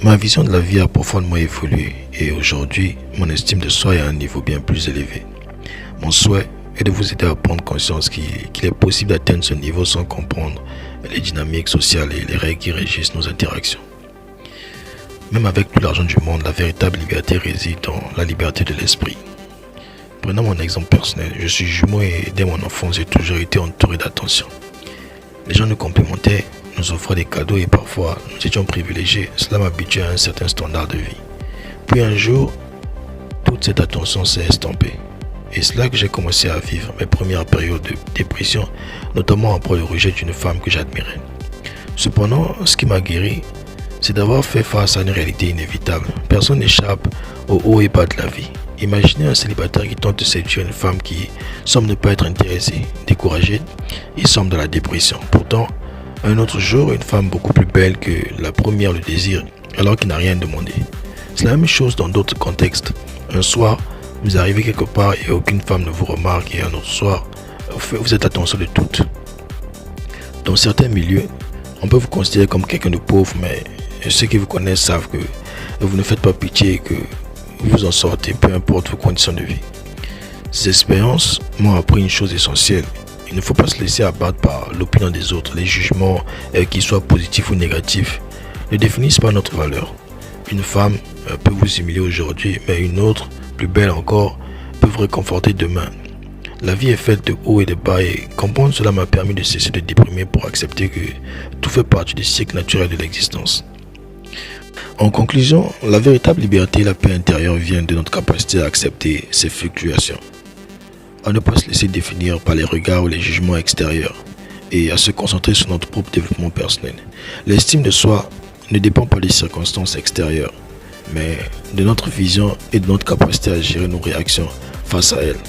Ma vision de la vie a profondément évolué et aujourd'hui, mon estime de soi est à un niveau bien plus élevé. Mon souhait est de vous aider à prendre conscience qu'il est possible d'atteindre ce niveau sans comprendre les dynamiques sociales et les règles qui régissent nos interactions. Même avec tout l'argent du monde, la véritable liberté réside dans la liberté de l'esprit. Prenons mon exemple personnel, je suis jumeau et dès mon enfance, j'ai toujours été entouré d'attention. Les gens nous complimentaient, nous offraient des cadeaux et parfois nous étions privilégiés. Cela m'habituait à un certain standard de vie. Puis un jour, toute cette attention s'est estompée. Et c'est là que j'ai commencé à vivre mes premières périodes de dépression, notamment après le rejet d'une femme que j'admirais. Cependant, ce qui m'a guéri, c'est d'avoir fait face à une réalité inévitable. Personne n'échappe au haut et bas de la vie. Imaginez un célibataire qui tente de séduire une femme qui semble ne pas être intéressée, découragée, il semble dans la dépression. Pourtant, un autre jour, une femme beaucoup plus belle que la première le désire, alors qu'il n'a rien demandé. C'est la même chose dans d'autres contextes. Un soir, vous arrivez quelque part et aucune femme ne vous remarque et un autre soir, vous êtes attention de toutes. Dans certains milieux, on peut vous considérer comme quelqu'un de pauvre, mais ceux qui vous connaissent savent que vous ne faites pas pitié et que vous en sortez, peu importe vos conditions de vie. Ces expériences m'ont appris une chose essentielle. Il ne faut pas se laisser abattre par l'opinion des autres. Les jugements, qu'ils soient positifs ou négatifs, ne définissent pas notre valeur. Une femme peut vous humilier aujourd'hui, mais une autre, plus belle encore, peut vous réconforter demain. La vie est faite de hauts et de bas et comprendre cela m'a permis de cesser de déprimer pour accepter que tout fait partie du cycle naturel de l'existence. En conclusion, la véritable liberté et la paix intérieure viennent de notre capacité à accepter ces fluctuations, à ne pas se laisser définir par les regards ou les jugements extérieurs et à se concentrer sur notre propre développement personnel. L'estime de soi ne dépend pas des circonstances extérieures, mais de notre vision et de notre capacité à gérer nos réactions face à elles.